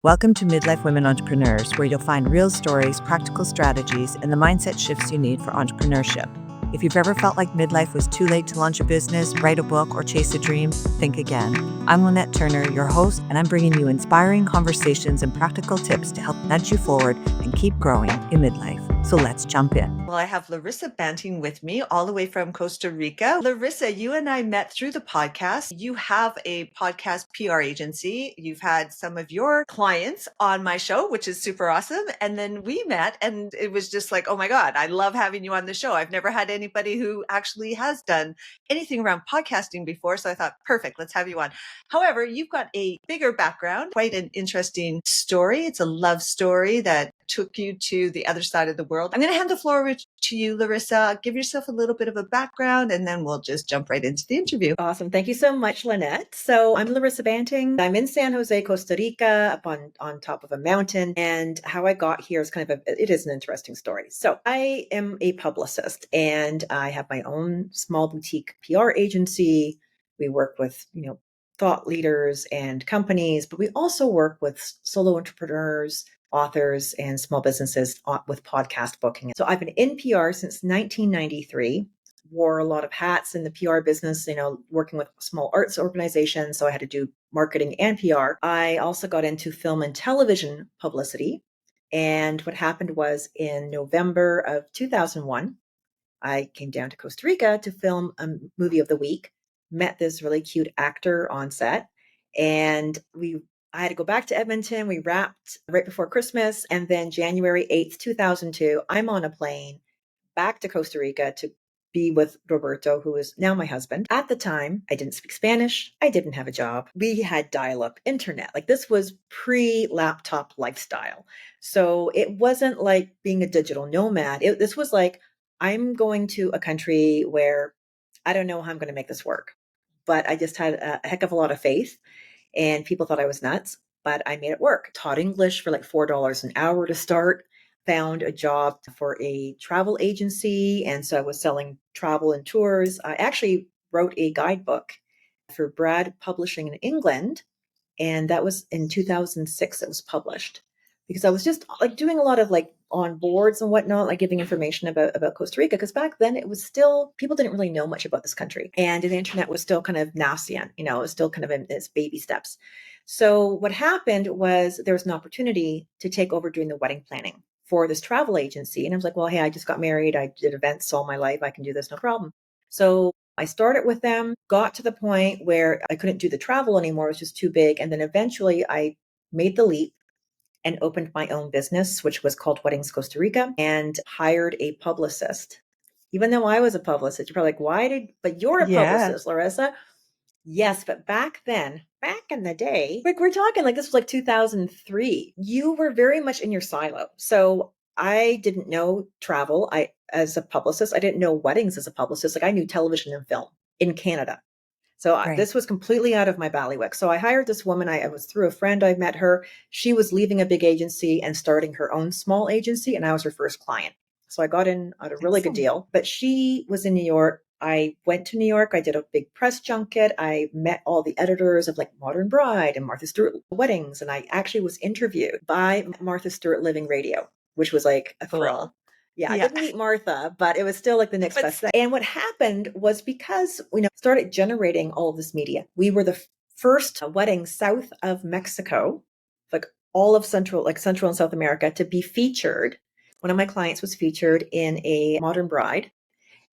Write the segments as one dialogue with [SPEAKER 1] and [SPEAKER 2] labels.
[SPEAKER 1] Welcome to Midlife Women Entrepreneurs, where you'll find real stories, practical strategies, and the mindset shifts you need for entrepreneurship. If you've ever felt like midlife was too late to launch a business, write a book, or chase a dream, think again. I'm Lynette Turner, your host, and I'm bringing you inspiring conversations and practical tips to help nudge you forward and keep growing in midlife. So let's jump in. Well, I have Larissa Banting with me all the way from Costa Rica. Larissa, you and I met through the podcast. You have a podcast PR agency. You've had some of your clients on my show, which is super awesome. And then we met and it was just like, oh my God, I love having you on the show. I've never had anybody who actually has done anything around podcasting before. So I thought, perfect, let's have you on. However, you've got a bigger background, quite an interesting story. It's a love story that took you to the other side of the world. I'm going to hand the floor over to you, Larissa. Give yourself a little bit of a background and then we'll just jump right into the interview.
[SPEAKER 2] Awesome. Thank you so much, Lynette. So I'm Larissa Banting. I'm in San Jose, Costa Rica, up on top of a mountain. And how I got here is it is an interesting story. So I am a publicist and I have my own small boutique PR agency. We work with, thought leaders and companies, but we also work with solo entrepreneurs, authors, and small businesses with podcast booking. So I've been in PR since 1993. Wore a lot of hats in the PR business, working with small arts organizations. So I had to do marketing and PR. I also got into film and television publicity. And what happened was in November of 2001, I came down to Costa Rica to film a movie of the week, met this really cute actor on set, and I had to go back to Edmonton. We wrapped right before Christmas. And then January 8th, 2002, I'm on a plane back to Costa Rica to be with Roberto, who is now my husband. At the time, I didn't speak Spanish. I didn't have a job. We had dial-up internet. Like this was pre-laptop lifestyle. So it wasn't like being a digital nomad. This was like, I'm going to a country where I don't know how I'm going to make this work. But I just had a heck of a lot of faith and people thought I was nuts, but I made it work. Taught English for like $4 an hour to start. Found a job for a travel agency. And so I was selling travel and tours. I actually wrote a guidebook for Brad Publishing in England. And that was in 2006, it was published because I was just like doing a lot of like on boards and whatnot, like giving information about Costa Rica. Because back then it was still, people didn't really know much about this country. And the internet was still kind of nascent, it was still kind of in its baby steps. So what happened was there was an opportunity to take over doing the wedding planning for this travel agency. And I was like, well, hey, I just got married. I did events all my life. I can do this, no problem. So I started with them, got to the point where I couldn't do the travel anymore. It was just too big. And then eventually I made the leap and opened my own business, which was called Weddings Costa Rica, and hired a publicist. Even though I was a publicist, you're probably like, but you're a publicist, Larissa. Yes, but back then, back in the day, like we're talking like this was like 2003, you were very much in your silo. So I didn't know travel. As a publicist, I didn't know weddings as a publicist. Like I knew television and film in Canada. So this was completely out of my bailiwick. So I hired this woman. I was through a friend. I met her. She was leaving a big agency and starting her own small agency. And I was her first client. So I got in at a really good deal. But she was in New York. I went to New York. I did a big press junket. I met all the editors of like Modern Bride and Martha Stewart Weddings. And I actually was interviewed by Martha Stewart Living Radio, which was like a thrill. Yeah, I didn't meet Martha, but it was still like the next best thing. And what happened was because we started generating all of this media. We were the first wedding south of Mexico, like all of Central and South America, to be featured. One of my clients was featured in a Modern Bride.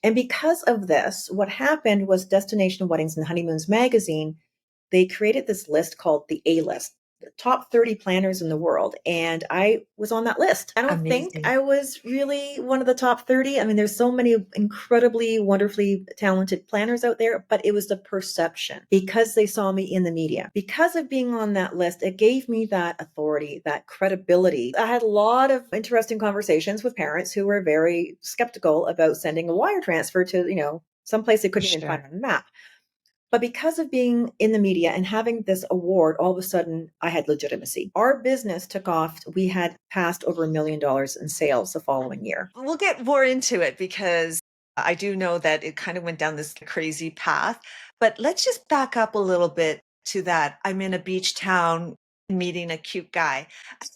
[SPEAKER 2] And because of this, what happened was Destination Weddings and Honeymoons magazine, they created this list called the A list, the top 30 planners in the world. And I was on that list. I don't think I was really one of the top 30. I mean, there's so many incredibly, wonderfully talented planners out there, but it was the perception because they saw me in the media. Because of being on that list, it gave me that authority, that credibility. I had a lot of interesting conversations with parents who were very skeptical about sending a wire transfer to, someplace they couldn't even find on a map. But because of being in the media and having this award, all of a sudden I had legitimacy. Our business took off. We had passed over $1 million in sales the following year.
[SPEAKER 1] We'll get more into it because I do know that it kind of went down this crazy path. But let's just back up a little bit to that. I'm in a beach town. meeting a cute guy.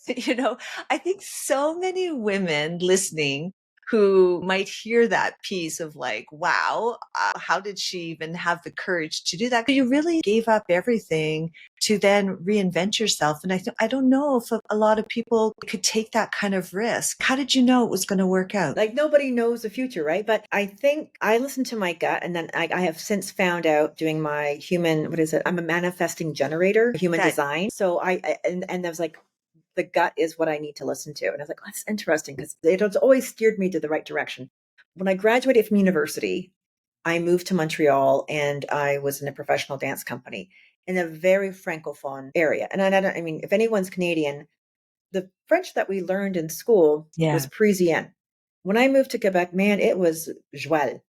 [SPEAKER 1] You know, I think so many women listening who might hear that piece of like, wow, how did she even have the courage to do that? You really gave up everything to then reinvent yourself. And I don't know if a lot of people could take that kind of risk. How did you know it was going to work out?
[SPEAKER 2] Like nobody knows the future, right? But I think I listened to my gut, and then I have since found out doing my human, what is it? I'm a manifesting generator, human
[SPEAKER 1] That
[SPEAKER 2] design. So and I was like, the gut is what I need to listen to. And I was like, oh, that's interesting because it has always steered me to the right direction. When I graduated from university, I moved to Montreal and I was in a professional dance company in a very francophone area. And I mean, if anyone's Canadian, the French that we learned in school was
[SPEAKER 1] yeah,
[SPEAKER 2] Parisienne. When I moved to Quebec, man, it was Joël.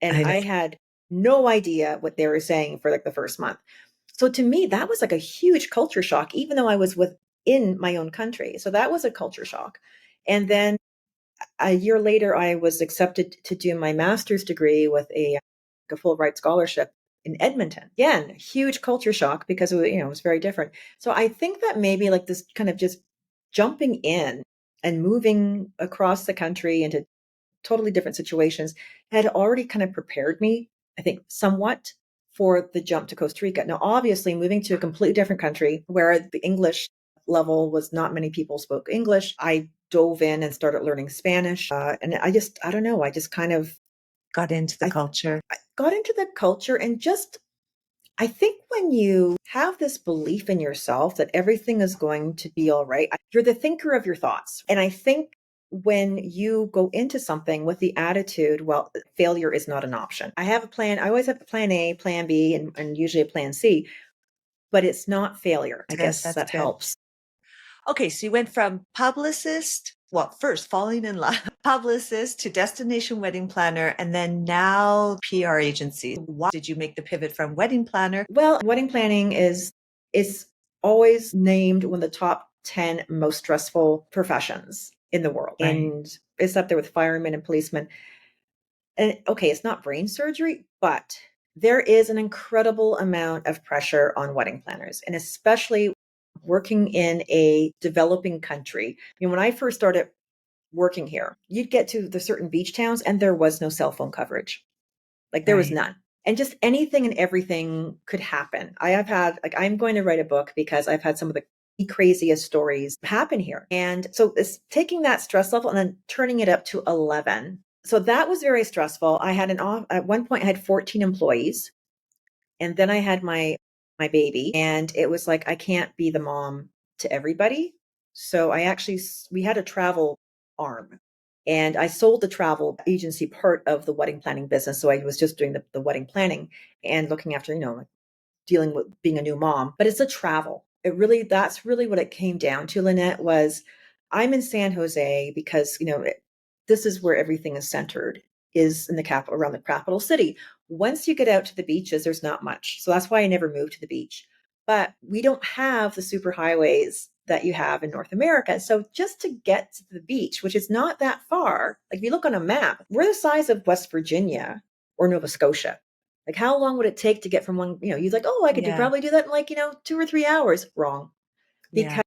[SPEAKER 2] And
[SPEAKER 1] I know.
[SPEAKER 2] I had no idea what they were saying for like the first month. So to me, that was like a huge culture shock, even though I was within my own country. So that was a culture shock. And then a year later, I was accepted to do my master's degree with a full ride scholarship in Edmonton. Again, huge culture shock because it was very different. So I think that maybe like this kind of just jumping in and moving across the country into totally different situations had already kind of prepared me, I think, somewhat for the jump to Costa Rica. Now, obviously, moving to a completely different country where the English level was not many people spoke English, I dove in and started learning Spanish. And I don't know, I just kind of,
[SPEAKER 1] Got into the
[SPEAKER 2] I,
[SPEAKER 1] culture.
[SPEAKER 2] I got into the culture and just I think when you have this belief in yourself that everything is going to be all right, you're the thinker of your thoughts. And I think when you go into something with the attitude, well, failure is not an option. I have a plan. I always have a plan A, plan B, and usually a plan C, but it's not failure. I
[SPEAKER 1] Good.
[SPEAKER 2] guess
[SPEAKER 1] That's
[SPEAKER 2] that
[SPEAKER 1] good.
[SPEAKER 2] helps.
[SPEAKER 1] Okay, so you went from publicist, well, first falling in love, publicist to destination wedding planner, and then now PR agency. Why did you make the pivot from wedding planner?
[SPEAKER 2] Well, wedding planning is always named one of the top 10 most stressful professions in the world.
[SPEAKER 1] Right,
[SPEAKER 2] And it's up there with firemen and policemen. And okay, it's not brain surgery, but there is an incredible amount of pressure on wedding planners, and especially working in a developing country. I mean, when I first started working here, you'd get to the certain beach towns and there was no cell phone coverage. Like there was
[SPEAKER 1] right.
[SPEAKER 2] none. And just anything and everything could happen. I have had, like, I'm going to write a book because I've had some of the craziest stories happen here. And so it's taking that stress level and then turning it up to 11. So that was very stressful. I had at one point I had 14 employees, and then I had my baby, and it was like I can't be the mom to everybody. So we had a travel arm, and I sold the travel agency part of the wedding planning business. So I was just doing the wedding planning and looking after, like dealing with being a new mom, but it's a travel. That's really what it came down to, Lynette, was I'm in San Jose because, this is where everything is centered, is in the capital, around the capital city. Once you get out to the beaches, there's not much. So that's why I never moved to the beach. But we don't have the super highways that you have in North America. So just to get to the beach, which is not that far, like if you look on a map, we're the size of West Virginia or Nova Scotia. Like, how long would it take to get from one, you'd like, oh, I could
[SPEAKER 1] Yeah,
[SPEAKER 2] probably do that in like, 2 or 3 hours. Wrong.
[SPEAKER 1] yeah,
[SPEAKER 2] Because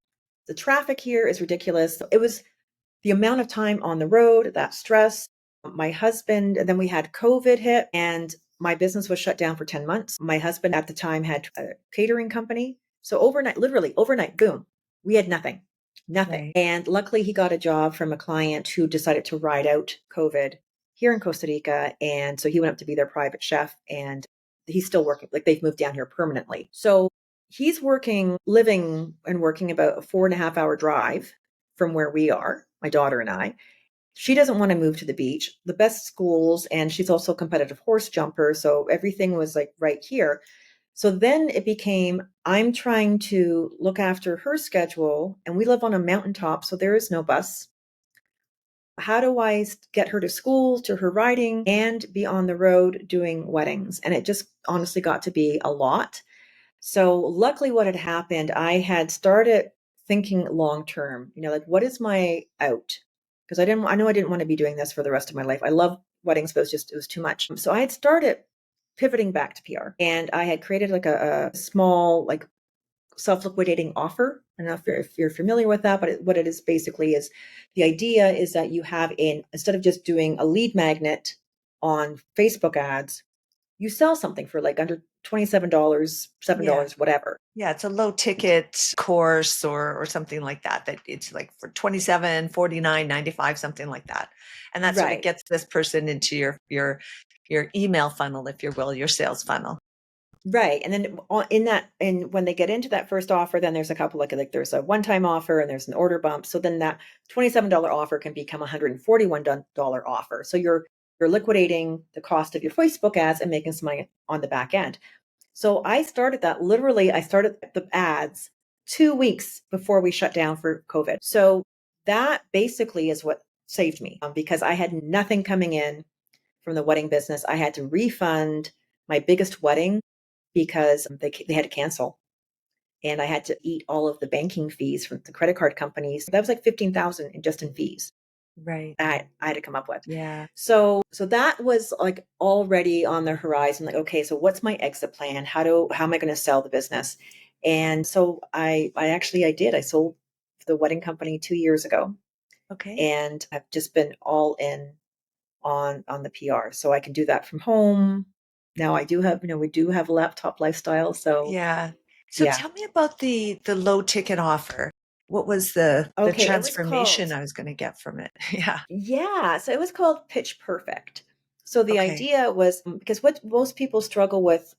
[SPEAKER 2] the traffic here is ridiculous. It was the amount of time on the road, that stress. My husband, and then we had COVID hit and my business was shut down for 10 months. My husband at the time had a catering company. So overnight, literally overnight, boom, we had nothing, nothing.
[SPEAKER 1] right.
[SPEAKER 2] And luckily he got a job from a client who decided to ride out COVID here in Costa Rica. And so he went up to be their private chef, and he's still working, like they've moved down here permanently. So he's living and working about a 4.5 hour drive from where we are, my daughter and I. She doesn't want to move to the beach, the best schools, and she's also a competitive horse jumper. So everything was like right here. So then it became, I'm trying to look after her schedule, and we live on a mountaintop, so there is no bus. How do I get her to school, to her riding, and be on the road doing weddings? And it just honestly got to be a lot. So luckily what had happened, I had started thinking long term, like what is my out? Because I know I didn't want to be doing this for the rest of my life. I love weddings, but it was too much. So I had started pivoting back to PR, and I had created like a small like self-liquidating offer. I don't know if you're familiar with that, but what it is basically is the idea is that you have instead of just doing a lead magnet on Facebook ads, you sell something for like under $27,
[SPEAKER 1] Yeah.
[SPEAKER 2] $7, whatever.
[SPEAKER 1] Yeah, it's a low ticket course or something like that, that it's like for 27, 49, 95, something like that. And that sort of
[SPEAKER 2] Right.
[SPEAKER 1] gets this person into your email funnel, if you will, your sales funnel.
[SPEAKER 2] Right. And then in that, and when they get into that first offer, then there's a couple like there's a one-time offer and there's an order bump. So then that $27 offer can become a $141 offer. So you're liquidating the cost of your Facebook ads and making some money on the back end. So I started that literally, I started the ads 2 weeks before we shut down for COVID. So that basically is what saved me because I had nothing coming in from the wedding business. I had to refund my biggest wedding because they had to cancel. And I had to eat all of the banking fees from the credit card companies. That was like 15,000 just in fees.
[SPEAKER 1] Right.
[SPEAKER 2] I had to come up with.
[SPEAKER 1] Yeah.
[SPEAKER 2] So that was like already on the horizon. Like, okay, so what's my exit plan? How am I going to sell the business? And so I did. I sold the wedding company 2 years ago,
[SPEAKER 1] Okay.
[SPEAKER 2] and I've just been all in on the PR. So I can do that from home. Now I do have, we do have a laptop lifestyle. So
[SPEAKER 1] Yeah. So
[SPEAKER 2] yeah.
[SPEAKER 1] tell me about the low ticket offer. What was the
[SPEAKER 2] Okay, it was
[SPEAKER 1] transformation
[SPEAKER 2] called
[SPEAKER 1] I was going to get from it? Yeah.
[SPEAKER 2] Yeah, so it was called Pitch Perfect. So the
[SPEAKER 1] Okay.
[SPEAKER 2] idea was because what most people struggle with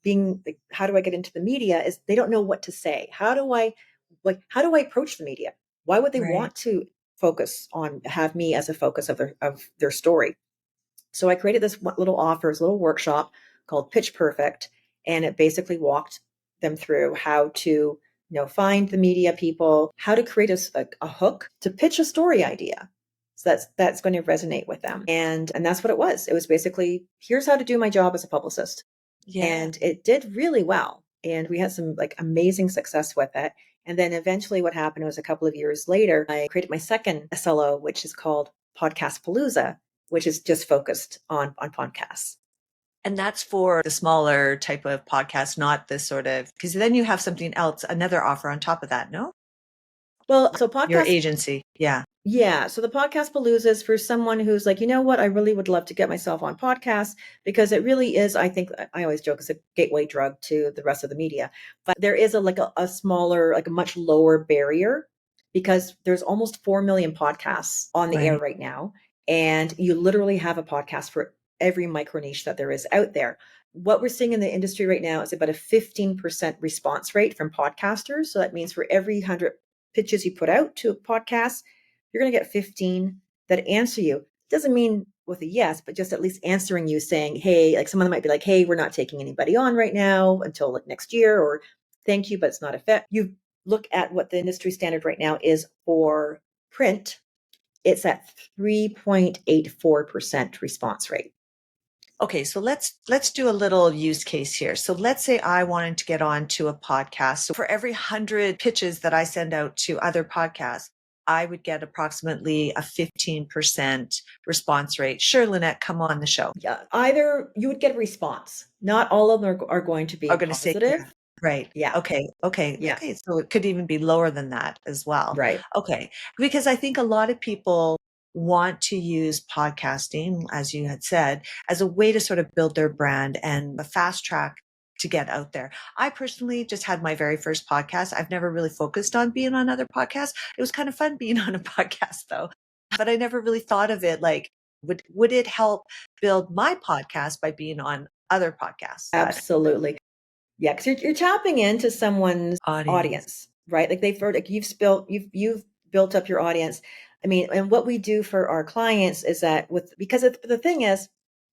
[SPEAKER 2] being like, how do I get into the media is they don't know what to say. How do I approach the media? Why would they
[SPEAKER 1] Right.
[SPEAKER 2] want to have me as a focus of their story? So I created this little offer, this little workshop called Pitch Perfect, and it basically walked them through how to, find the media people, how to create a hook to pitch a story idea. So that's going to resonate with them. And that's what it was. It was basically, here's how to do my job as a publicist.
[SPEAKER 1] Yeah.
[SPEAKER 2] And it did really well. And we had some like amazing success with it. And then eventually what happened was a couple of years later, I created my second SLO, which is called Podcast Palooza, which is just focused on podcasts.
[SPEAKER 1] And that's for the smaller type of podcast, not the sort of, because then you have something else, another offer on top of that, no?
[SPEAKER 2] Well, so
[SPEAKER 1] Your
[SPEAKER 2] podcast,
[SPEAKER 1] agency. Yeah.
[SPEAKER 2] yeah. So the podcast palooza is for someone who's like, you know what, I really would love to get myself on podcasts because it really is, I think I always joke, it's a gateway drug to the rest of the media. But there is a smaller, like a much lower barrier because there's almost 4 million podcasts on the air
[SPEAKER 1] Right.
[SPEAKER 2] right now. And you literally have a podcast for every micro niche that there is out there. What we're seeing in the industry right now is about a 15% response rate from podcasters. So that means for every 100 pitches you put out to a podcast, you're going to get 15 that answer you. Doesn't mean with a yes, but just at least answering you saying, hey, like someone might be like, hey, we're not taking anybody on right now until like next year, or thank you, but it's not a fit. You look at what the industry standard right now is for print, it's at 3.84% response rate.
[SPEAKER 1] Okay, so let's do a little use case here. So let's say I wanted to get on to a podcast. So for every 100 pitches that I send out to other podcasts, I would get approximately a 15% response rate. Sure, Lynette, come on the show.
[SPEAKER 2] Yeah, either you would get a response. Not all of them are going to
[SPEAKER 1] Are
[SPEAKER 2] be
[SPEAKER 1] going to say,
[SPEAKER 2] positive.
[SPEAKER 1] yeah, right.
[SPEAKER 2] Yeah,
[SPEAKER 1] Okay. Okay.
[SPEAKER 2] yeah,
[SPEAKER 1] Okay. So it could even be lower than that as well.
[SPEAKER 2] right.
[SPEAKER 1] Okay. Because I think a lot of people want to use podcasting, as you had said, as a way to sort of build their brand and a fast track to get out there. I personally just had my very first podcast. I've never really focused on being on other podcasts. It was kind of fun being on a podcast though, but I never really thought of it like, would it help build my podcast by being on other podcasts?
[SPEAKER 2] Absolutely. Yeah, because you're tapping into someone's
[SPEAKER 1] Audience.
[SPEAKER 2] audience, right? Like they've heard, like you've built up your audience. I mean, and what we do for our clients is that the thing is,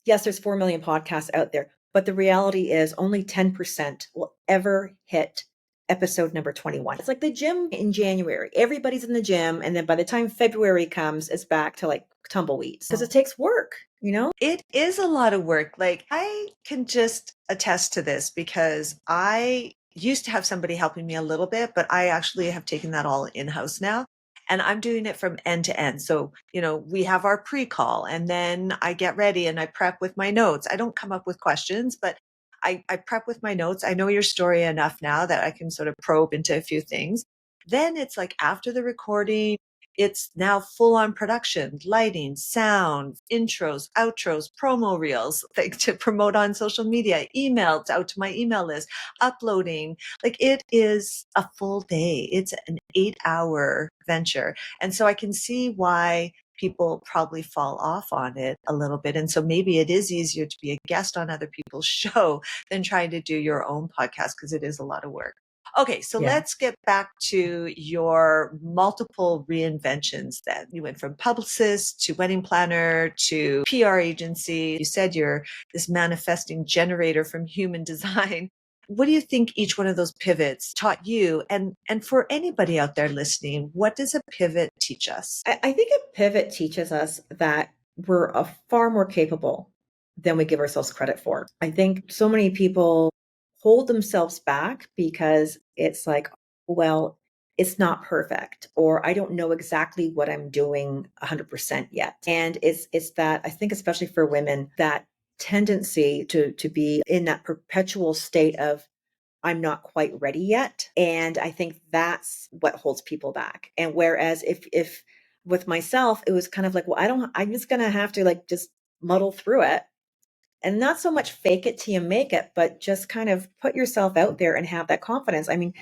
[SPEAKER 2] yes, there's 4 million podcasts out there, but the reality is only 10% will ever hit episode number 21. It's like the gym in January. Everybody's in the gym, and then by the time February comes, it's back to like tumbleweeds because it takes work.
[SPEAKER 1] It is a lot of work. Like I can just attest to this because I used to have somebody helping me a little bit, but I actually have taken that all in-house now. And I'm doing it from end to end. So, we have our pre-call and then I get ready and I prep with my notes. I don't come up with questions, but I prep with my notes. I know your story enough now that I can sort of probe into a few things. Then it's like after the recording, it's now full on production, lighting, sound, intros, outros, promo reels, like to promote on social media, emails out to my email list, uploading. Like it is a full day. It's an 8-hour venture. And so I can see why people probably fall off on it a little bit. And so maybe it is easier to be a guest on other people's show than trying to do your own podcast because it is a lot of work. Okay, so
[SPEAKER 2] Yeah.
[SPEAKER 1] let's get back to your multiple reinventions then. You went from publicist to wedding planner to PR agency. You said you're this manifesting generator from human design. What do you think each one of those pivots taught you? And for anybody out there listening, what does a pivot teach us?
[SPEAKER 2] I think a pivot teaches us that we're far more capable than we give ourselves credit for. I think so many people hold themselves back because it's like, well, it's not perfect, or I don't know exactly what I'm doing 100% yet. And it's that, I think, especially for women, that tendency to be in that perpetual state of I'm not quite ready yet. And I think that's what holds people back. And whereas if with myself, it was kind of like, well, I'm just going to have to like just muddle through it and not so much fake it till you make it, but just kind of put yourself out there and have that confidence. I mean,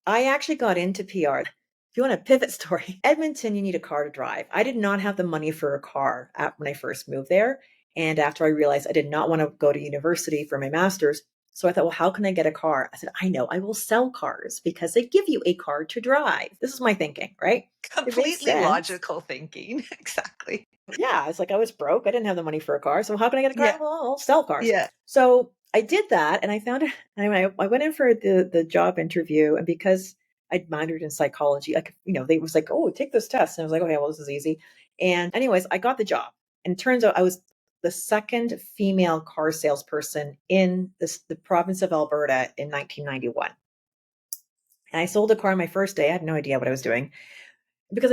[SPEAKER 2] I actually got into PR. If you want a pivot story, Edmonton, you need a car to drive. I did not have the money for a car when I first moved there. And after I realized I did not want to go to university for my master's, so I thought, well, how can I get a car? I said, I know, I will sell cars because they give you a car to drive. This is my thinking, right? It makes
[SPEAKER 1] Completely
[SPEAKER 2] sense.
[SPEAKER 1] logical thinking. Exactly.
[SPEAKER 2] Yeah, it's like I was broke. I didn't have the money for a car. So how can I get a car?
[SPEAKER 1] Yeah.
[SPEAKER 2] Well, I'll sell cars.
[SPEAKER 1] Yeah.
[SPEAKER 2] So I did that and I found it. I went in for the job interview, and because I'd minored in psychology, they was like, oh, take this test. And I was like, okay, well, this is easy. And anyways, I got the job. And it turns out I was the second female car salesperson in the province of Alberta in 1991. And I sold a car my first day. I had no idea what I was doing because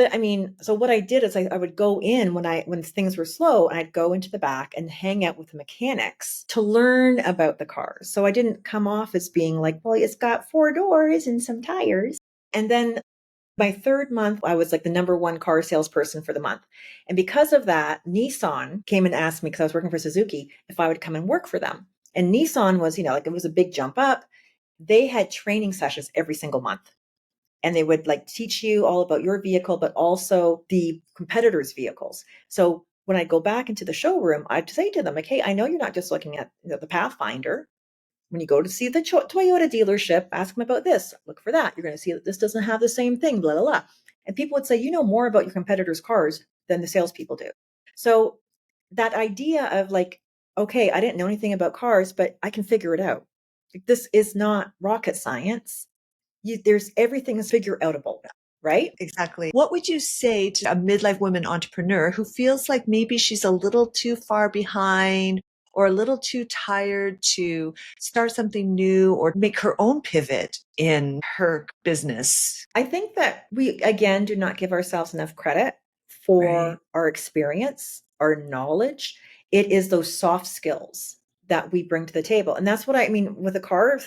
[SPEAKER 2] so what I did is I would go in when things were slow, and I'd go into the back and hang out with the mechanics to learn about the cars. So I didn't come off as being like, well, it's got 4 doors and some tires. And then my third month, I was like the number one car salesperson for the month. And because of that, Nissan came and asked me, because I was working for Suzuki, if I would come and work for them. And Nissan was, like it was a big jump up. They had training sessions every single month, and they would like teach you all about your vehicle, but also the competitors' vehicles. So when I go back into the showroom, I'd say to them, like, hey, I know you're not just looking at the Pathfinder. When you go to see the Toyota dealership, ask them about this, look for that. You're going to see that this doesn't have the same thing, blah, blah, blah. And people would say, you know more about your competitors' cars than the salespeople do. So that idea of like, okay, I didn't know anything about cars, but I can figure it out. Like, this is not rocket science. There's everything is figure outable, right?
[SPEAKER 1] Exactly. What would you say to a midlife woman entrepreneur who feels like maybe she's a little too far behind or a little too tired to start something new or make her own pivot in her business?
[SPEAKER 2] I think that we, again, do not give ourselves enough credit
[SPEAKER 1] Right.
[SPEAKER 2] for our experience, our knowledge. It is those soft skills that we bring to the table. And that's what I mean with the car.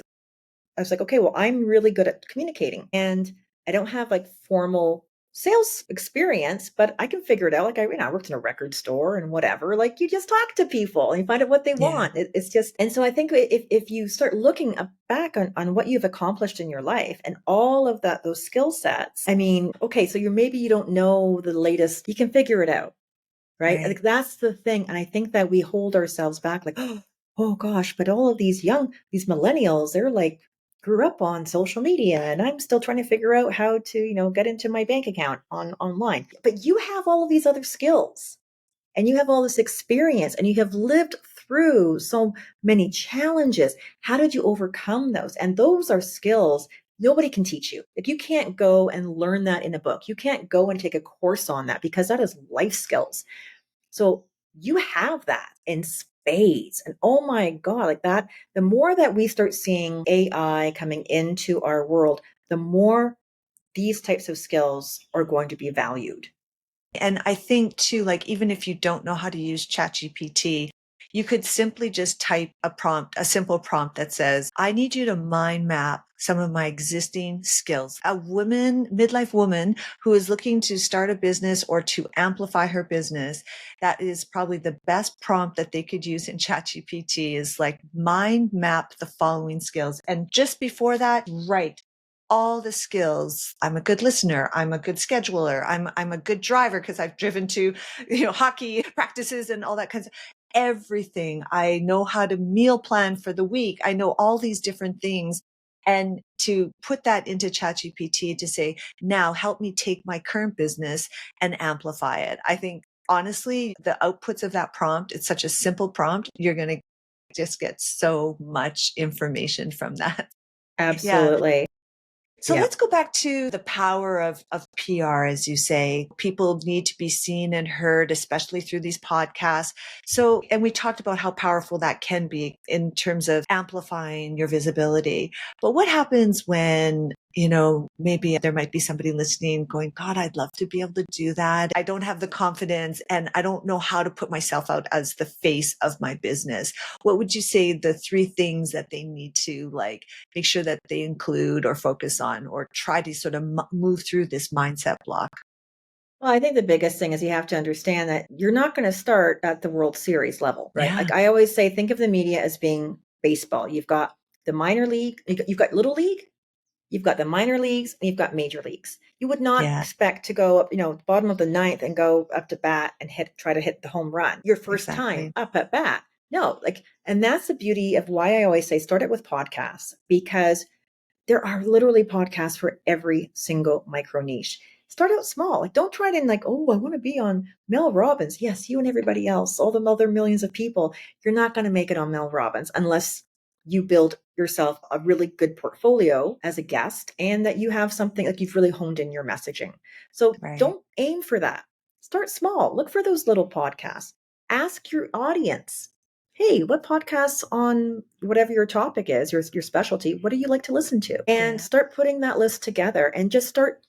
[SPEAKER 2] I was like, okay, well, I'm really good at communicating, and I don't have like formal sales experience, but I can figure it out. Like I worked in a record store and whatever. Like you just talk to people and you find out what they
[SPEAKER 1] Yeah.
[SPEAKER 2] want. It's just, and so I think if you start looking back on what you've accomplished in your life and all of those skill sets, I mean, okay, so maybe you don't know the latest, you can figure it out. Right.
[SPEAKER 1] Right.
[SPEAKER 2] Like that's the thing. And I think that we hold ourselves back like, oh gosh, but all of these millennials, they're like grew up on social media, and I'm still trying to figure out how to, get into my bank account online. But you have all of these other skills, and you have all this experience, and you have lived through so many challenges. How did you overcome those? And those are skills nobody can teach you. Like you can't go and learn that in a book. You can't go and take a course on that, because that is life skills. So you have that in spades. And oh my God, like that, the more that we start seeing AI coming into our world, the more these types of skills are going to be valued.
[SPEAKER 1] And I think too, like, even if you don't know how to use ChatGPT, You could simply just type a prompt, a simple prompt that says, I need you to mind map some of my existing skills. A woman, midlife woman who is looking to start a business or to amplify her business, that is probably the best prompt that they could use in ChatGPT is like mind map the following skills. And just before that, write all the skills. I'm a good listener. I'm a good scheduler. I'm a good driver because I've driven to, hockey practices and all that kinds of everything. I know how to meal plan for the week. I know all these different things. And to put that into ChatGPT to say, now help me take my current business and amplify it. I think honestly, the outputs of that prompt, it's such a simple prompt. You're going to just get so much information from that. Yeah.
[SPEAKER 2] Absolutely.
[SPEAKER 1] So
[SPEAKER 2] Yeah.
[SPEAKER 1] let's go back to the power of PR, as you say. People need to be seen and heard, especially through these podcasts. So, and we talked about how powerful that can be in terms of amplifying your visibility. But what happens when, maybe there might be somebody listening going, God, I'd love to be able to do that. I don't have the confidence and I don't know how to put myself out as the face of my business. What would you say the three things that they need to make sure that they include or focus on or try to sort of move through this mindset block?
[SPEAKER 2] Well, I think the biggest thing is you have to understand that you're not going to start at the World Series level, right?
[SPEAKER 1] Yeah.
[SPEAKER 2] Like I always say, think of the media as being baseball. You've got the minor league, you've got little league, you've got the minor leagues, and you've got major leagues. You would not
[SPEAKER 1] Yeah,
[SPEAKER 2] expect to go up, bottom of the ninth and go up to bat and try to hit the home run your first time
[SPEAKER 1] exactly.
[SPEAKER 2] up at bat. No, and that's the beauty of why I always say start it with podcasts, because there are literally podcasts for every single micro niche. Start out small. Don't try to oh, I want to be on Mel Robbins. Yes, you and everybody else, all the other millions of people. You're not going to make it on Mel Robbins unless you build yourself a really good portfolio as a guest and that you have something like you've really honed in your messaging. So
[SPEAKER 1] Right.
[SPEAKER 2] don't aim for that. Start small. Look for those little podcasts. Ask your audience, hey, what podcasts on whatever your topic is, your specialty, what do you like to listen to? And
[SPEAKER 1] Yeah,
[SPEAKER 2] start putting that list together and just start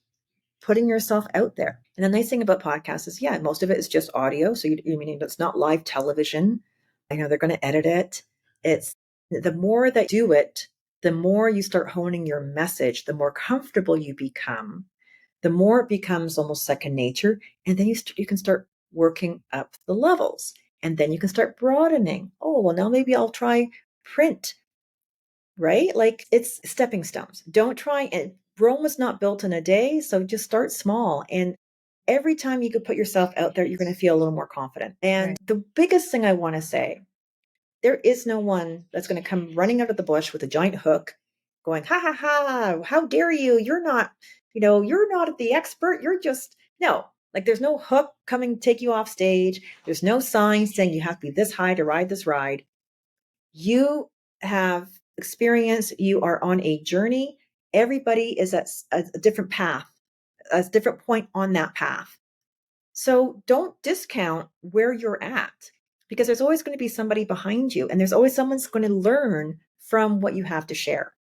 [SPEAKER 2] putting yourself out there. And the nice thing about podcasts is, yeah, most of it is just audio. So you mean it's not live television. I know they're going to edit it. It's the more that you do it, the more you start honing your message, the more comfortable you become, the more it becomes almost second nature. And then you can start working up the levels. And then you can start broadening. Oh, well, now maybe I'll try print, right? Like it's stepping stones. Don't try and Rome was not built in a day. So just start small. And every time you could put yourself out there, you're going to feel a little more confident. And
[SPEAKER 1] right.
[SPEAKER 2] the biggest thing I want to say, there is no one that's going to come running out of the bush with a giant hook going, ha ha ha, how dare you? You're not the expert. You're just, no, like there's no hook coming to take you off stage. There's no sign saying you have to be this high to ride this ride. You have experience. You are on a journey. Everybody is at a different path, a different point on that path. So don't discount where you're at because there's always going to be somebody behind you and there's always someone's going to learn from what you have to share.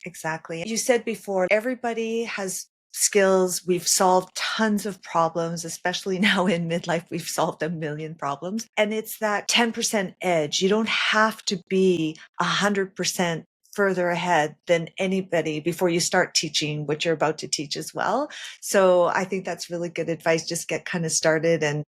[SPEAKER 1] Exactly. You said before, everybody has skills. We've solved tons of problems, especially now in midlife, we've solved a million problems. And it's that 10% edge. You don't have to be 100% further ahead than anybody before you start teaching what you're about to teach as well. So I think that's really good advice. Just get kind of started and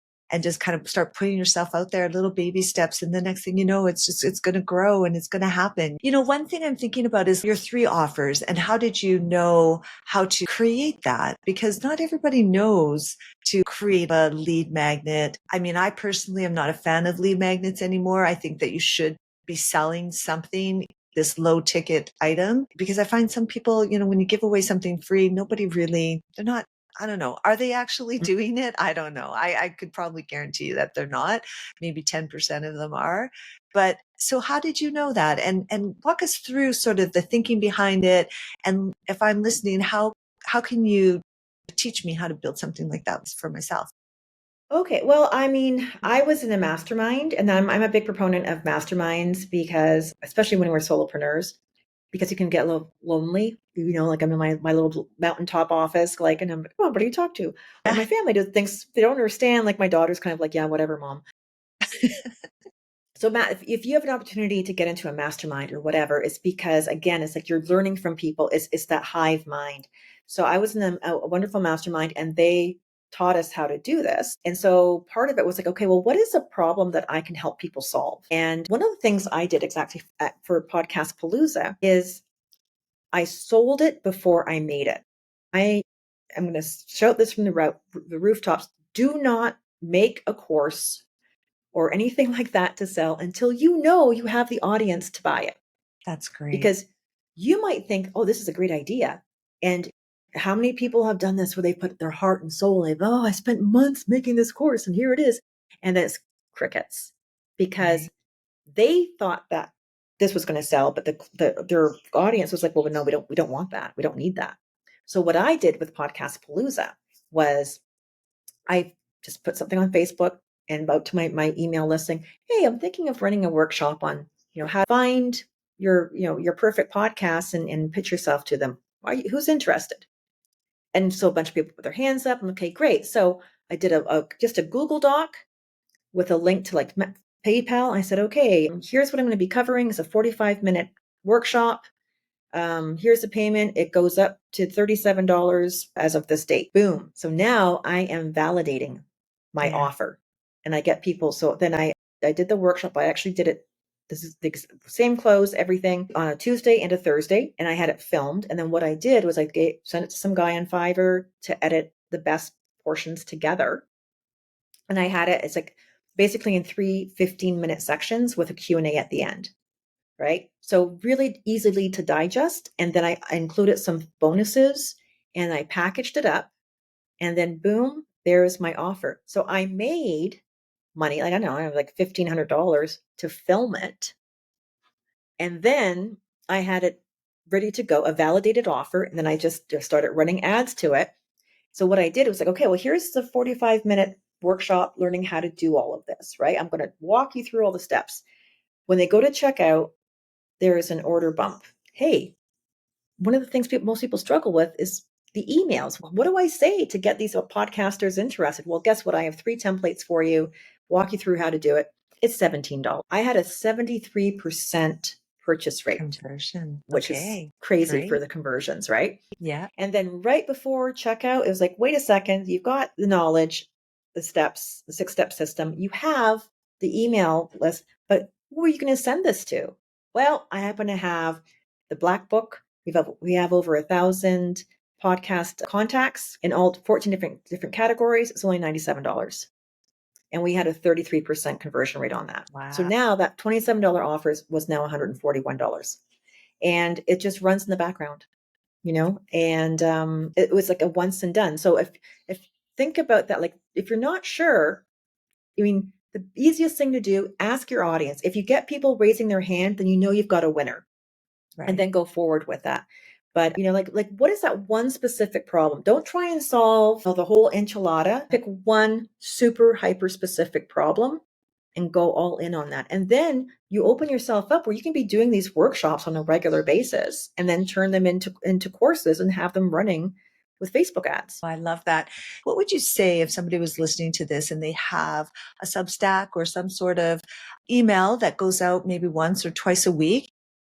[SPEAKER 1] just kind of start putting yourself out there, little baby steps. And the next thing you know, it's going to grow and it's going to happen. One thing I'm thinking about is your three offers and how did you know how to create that? Because not everybody knows to create a lead magnet. I mean, I personally am not a fan of lead magnets anymore. I think that you should be selling something, this low ticket item, because I find some people, when you give away something free, they're not, I don't know. Are they actually doing it? I don't know. I could probably guarantee you that they're not. Maybe 10% of them are. But so how did you know that? And walk us through sort of the thinking behind it. And if I'm listening, how can you teach me how to build something like that for myself?
[SPEAKER 2] Okay, well, I mean, I was in a mastermind, and I'm a big proponent of masterminds because, especially when we're solopreneurs, because you can get a little lonely. Like I'm in my little mountaintop office, and I'm, come on, what do you talk to? My family thinks they don't understand. Like my daughter's kind of like, yeah, whatever, mom. So Matt, if you have an opportunity to get into a mastermind or whatever, it's because again, it's like you're learning from people. It's that hive mind. So I was in a wonderful mastermind and they taught us how to do this. And so part of it was like, okay, well, what is a problem that I can help people solve? And one of the things I did exactly for Podcast Palooza is I sold it before I made it. I am going to shout this from the rooftops. Do not make a course or anything like that to sell until you know you have the audience to buy it.
[SPEAKER 1] That's great.
[SPEAKER 2] Because you might think, oh, this is a great idea. And how many people have done this where they put their heart and soul in, oh, I spent months making this course and here it is. And then it's crickets because
[SPEAKER 1] Right.
[SPEAKER 2] they thought that this was going to sell, but their audience was like, well, no, we don't want that. We don't need that. So what I did with Podcast Palooza was I just put something on Facebook and out to my email listing. Hey, I'm thinking of running a workshop on, how to find your perfect podcast and pitch yourself to them. Who's interested? And so a bunch of people put their hands up. And okay, great. So I did just a Google Doc with a link to like PayPal. I said, okay, here's what I'm going to be covering. It's a 45-minute workshop. Here's the payment. It goes up to $37 as of this date. Boom. So now I am validating my
[SPEAKER 1] Yeah.
[SPEAKER 2] offer and I get people. So then I did the workshop. I actually did it. This is the same clothes, everything on a Tuesday and a Thursday. And I had it filmed. And then what I did was sent it to some guy on Fiverr to edit the best portions together. And I had it, it's like basically in 3 15-minute sections with a Q&A at the end. Right. So really easily to digest. And then I included some bonuses and I packaged it up and then boom, there's my offer. So I made money. Like, I don't know, I have like $1,500 to film it. And then I had it ready to go, a validated offer. And then I just started running ads to it. So what I did was like, okay, well, here's the 45-minute workshop learning how to do all of this, right? I'm going to walk you through all the steps. When they go to checkout, there is an order bump. Hey, one of the things most people struggle with is the emails. What do I say to get these podcasters interested? Well, guess what? I have 3 templates for you, walk you through how to do it. It's $17. I had a 73% purchase rate,
[SPEAKER 1] Conversion.
[SPEAKER 2] which is
[SPEAKER 1] Okay.
[SPEAKER 2] crazy for
[SPEAKER 1] Great.
[SPEAKER 2] the conversions, right?
[SPEAKER 1] Yeah.
[SPEAKER 2] And then right before checkout, it was like, wait a second, you've got the knowledge, the steps, the 6-step system. You have the email list, but who are you going to send this to? Well, I happen to have the Black Book. We have over 1,000 podcast contacts in all 14 different categories. It's only $97. And we had a 33% conversion rate on that. So
[SPEAKER 1] Wow.
[SPEAKER 2] now that $27 offers was now $141. And it just runs in the background, and it was like a once and done. So if think about that, like if you're not sure, I mean, the easiest thing to do, ask your audience. If you get people raising their hand, then you've got a winner, and
[SPEAKER 1] Right.
[SPEAKER 2] then go forward with that. But like what is that one specific problem? Don't try and solve the whole enchilada. Pick one super hyper specific problem and go all in on that. And then you open yourself up where you can be doing these workshops on a regular basis and then turn them into courses and have them running with Facebook ads.
[SPEAKER 1] I love that. What would you say if somebody was listening to this and they have a Substack or some sort of email that goes out maybe once or twice a week?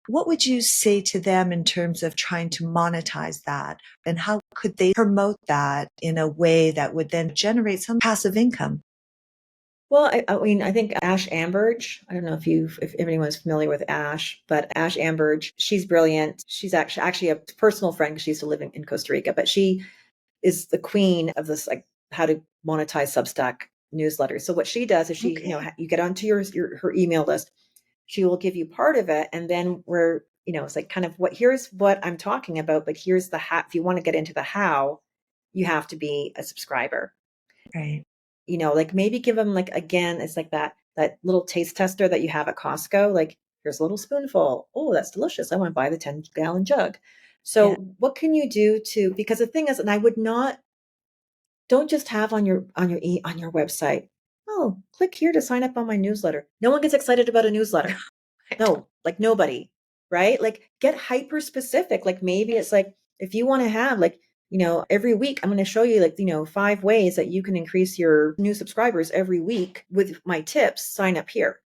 [SPEAKER 1] What would you say to them in terms of trying to monetize that? And how could they promote that in a way that would then generate some passive income?
[SPEAKER 2] Well, I mean, I think Ash Amberge, I don't know if anyone's familiar with Ash, but Ash Amberge, she's brilliant. She's actually a personal friend because she used to live in Costa Rica, but she is the queen of this, like how to monetize Substack newsletters. So what she does is
[SPEAKER 1] Okay.
[SPEAKER 2] you get onto her email list. She will give you part of it. And then it's like kind of here's what I'm talking about, but here's the how. If you want to get into the how, you have to be a subscriber.
[SPEAKER 1] Right.
[SPEAKER 2] Like maybe give them like, again, it's like that little taste tester that you have at Costco. Like, here's a little spoonful. Oh, that's delicious. I want to buy the 10-gallon jug. So
[SPEAKER 1] Yeah.
[SPEAKER 2] what can you do because the thing is, and I would not, don't just have on your website, oh, click here to sign up on my newsletter. No one gets excited about a newsletter. No, like nobody, right? Like get hyper specific. Like maybe it's like, if you want to have like, every week I'm going to show you like, 5 ways that you can increase your new subscribers every week with my tips, sign up here.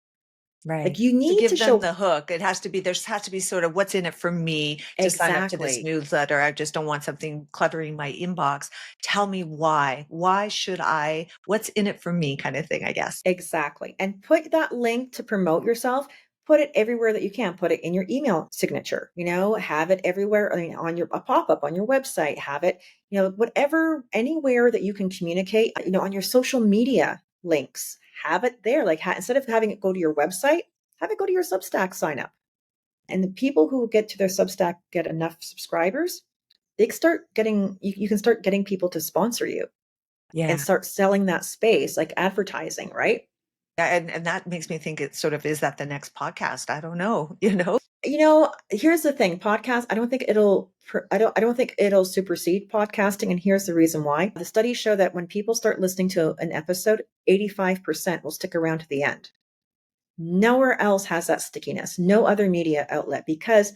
[SPEAKER 1] Right.
[SPEAKER 2] Like you
[SPEAKER 1] To
[SPEAKER 2] need to
[SPEAKER 1] give them
[SPEAKER 2] show
[SPEAKER 1] the hook, it has to be, there has to be sort of what's in it for me to sign up to this
[SPEAKER 2] exactly.
[SPEAKER 1] newsletter. I just don't want something cluttering my inbox. Tell me why. Why should I? What's in it for me kind of thing, I guess.
[SPEAKER 2] Exactly. And put that link to promote yourself, put it everywhere that you can. Put it in your email signature, have it everywhere. I mean, on your a pop-up on your website, have it, whatever, anywhere that you can communicate, on your social media links, have it there. Like instead of having it go to your website, have it go to your Substack sign up. And the people who get to their Substack get enough subscribers, they start getting, you can start getting people to sponsor you and
[SPEAKER 1] Yeah.
[SPEAKER 2] start selling that space, like advertising, right?
[SPEAKER 1] And that makes me think it sort of, is that the next podcast? I don't know,
[SPEAKER 2] Here's the thing, podcast, I don't think I don't think it'll supersede podcasting, and here's the reason why. The studies show that when people start listening to an episode, 85% will stick around to the end. Nowhere else has that stickiness. No other media outlet, because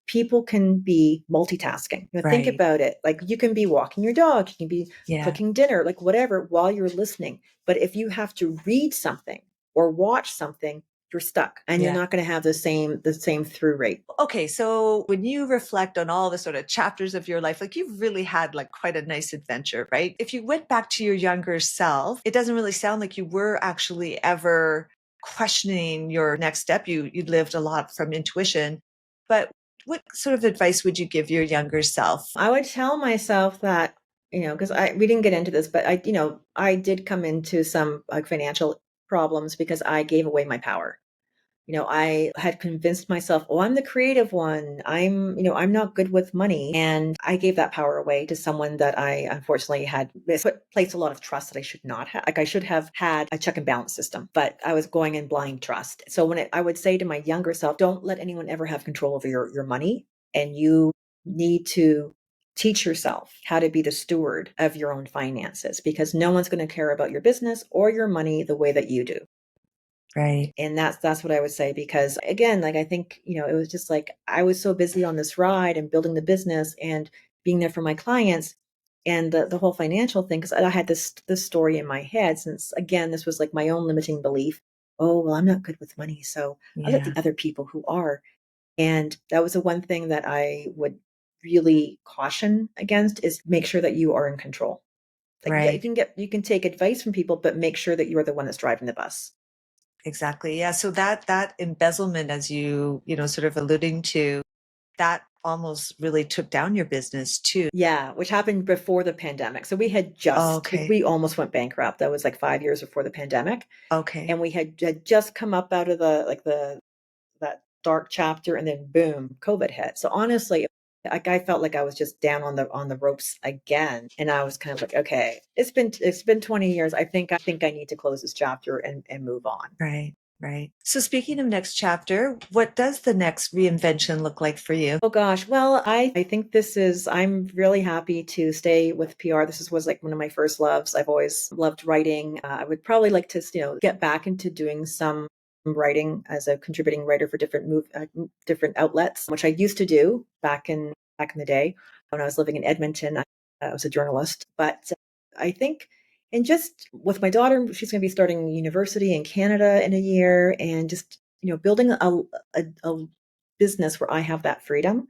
[SPEAKER 2] people can be multitasking. Think
[SPEAKER 1] Right.
[SPEAKER 2] about it. Like you can be walking your dog, you can be
[SPEAKER 1] Yeah.
[SPEAKER 2] cooking dinner, like whatever, while you're listening. But if you have to read something or watch something, you're stuck and you're
[SPEAKER 1] Yeah.
[SPEAKER 2] not going to have the same through rate.
[SPEAKER 1] Okay, so when you reflect on all the sort of chapters of your life, like you've really had like quite a nice adventure, right? If you went back to your younger self, it doesn't really sound like you were actually ever questioning your next step. You lived a lot from intuition. But what sort of advice would you give your younger self?
[SPEAKER 2] I would tell myself that, because we didn't get into this, but I did come into some like financial problems because I gave away my power. I had convinced myself, oh, I'm the creative one. I'm not good with money. And I gave that power away to someone that I unfortunately had placed a lot of trust that I should not have. Like I should have had a check and balance system, but I was going in blind trust. So I would say to my younger self, don't let anyone ever have control over your money. And you need to teach yourself how to be the steward of your own finances, because no one's going to care about your business or your money the way that you do.
[SPEAKER 1] Right.
[SPEAKER 2] And that's what I would say, because again, like I think, it was just like I was so busy on this ride and building the business and being there for my clients and the whole financial thing, because I had this story in my head, since again, this was like my own limiting belief. Oh, well, I'm not good with money, so I'll let
[SPEAKER 1] Yeah.
[SPEAKER 2] the other people who are. And that was the one thing that I would really caution against, is make sure that you are in control. Like, yeah,
[SPEAKER 1] Right.
[SPEAKER 2] you can take advice from people, but make sure that you are the one that's driving the bus.
[SPEAKER 1] Exactly. Yeah. So that embezzlement, as sort of alluding to, that almost really took down your business too.
[SPEAKER 2] Yeah, which happened before the pandemic. So
[SPEAKER 1] Okay.
[SPEAKER 2] we almost went bankrupt. That was like 5 years before the pandemic.
[SPEAKER 1] Okay.
[SPEAKER 2] And we had just come up out of that dark chapter, and then boom, COVID hit. So honestly, like I felt like I was just down on the ropes again. And I was kind of like, okay, it's been 20 years. I think I need to close this chapter and move on.
[SPEAKER 1] Right. Right. So speaking of next chapter, what does the next reinvention look like for you?
[SPEAKER 2] Oh gosh. Well, I think I'm really happy to stay with PR. Was like one of my first loves. I've always loved writing. I would probably like to, get back into doing some writing as a contributing writer for different outlets, which I used to do back in the day when I was living in Edmonton. I was a journalist, but I think, and just with my daughter, she's going to be starting university in Canada in a year, and just, building a business where I have that freedom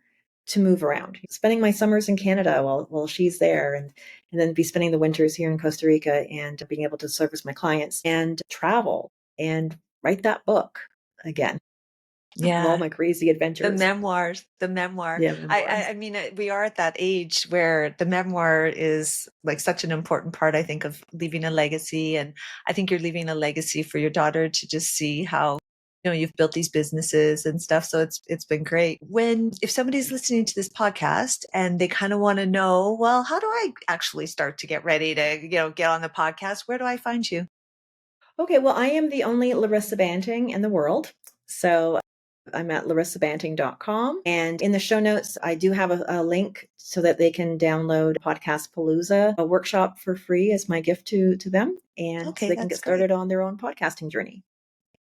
[SPEAKER 2] to move around, spending my summers in Canada while she's there, and then be spending the winters here in Costa Rica, and being able to service my clients and travel and write that book again of all
[SPEAKER 1] Yeah.
[SPEAKER 2] my crazy
[SPEAKER 1] The
[SPEAKER 2] adventures.
[SPEAKER 1] memoirs, the memoir.
[SPEAKER 2] Yeah,
[SPEAKER 1] I,
[SPEAKER 2] memoirs.
[SPEAKER 1] I I mean, we are at that age where the memoir is like such an important part, I think, of leaving a legacy. And I think you're leaving a legacy for your daughter to just see how, you've built these businesses and stuff. So it's been great. If somebody's listening to this podcast and they kind of want to know, well, how do I actually start to get ready to, get on the podcast? Where do I find you?
[SPEAKER 2] Okay, well, I am the only Larissa Banting in the world. So I'm at larissabanting.com. And in the show notes, I do have a link so that they can download Podcast Palooza, a workshop for free as my gift to them. And so
[SPEAKER 1] Okay,
[SPEAKER 2] they can get
[SPEAKER 1] that's great.
[SPEAKER 2] started on their own podcasting journey.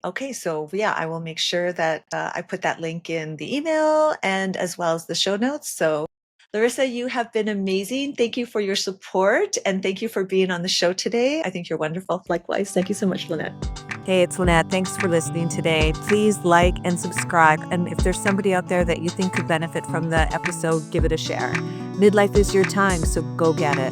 [SPEAKER 1] Okay, so yeah, I will make sure that I put that link in the email and as well as the show notes. So, Larissa, you have been amazing. Thank you for your support and thank you for being on the show today. I think you're wonderful.
[SPEAKER 2] Likewise, thank you so much, Lynette.
[SPEAKER 1] Hey, it's Lynette. Thanks for listening today. Please like and subscribe. And if there's somebody out there that you think could benefit from the episode, give it a share. Midlife is your time, so go get it.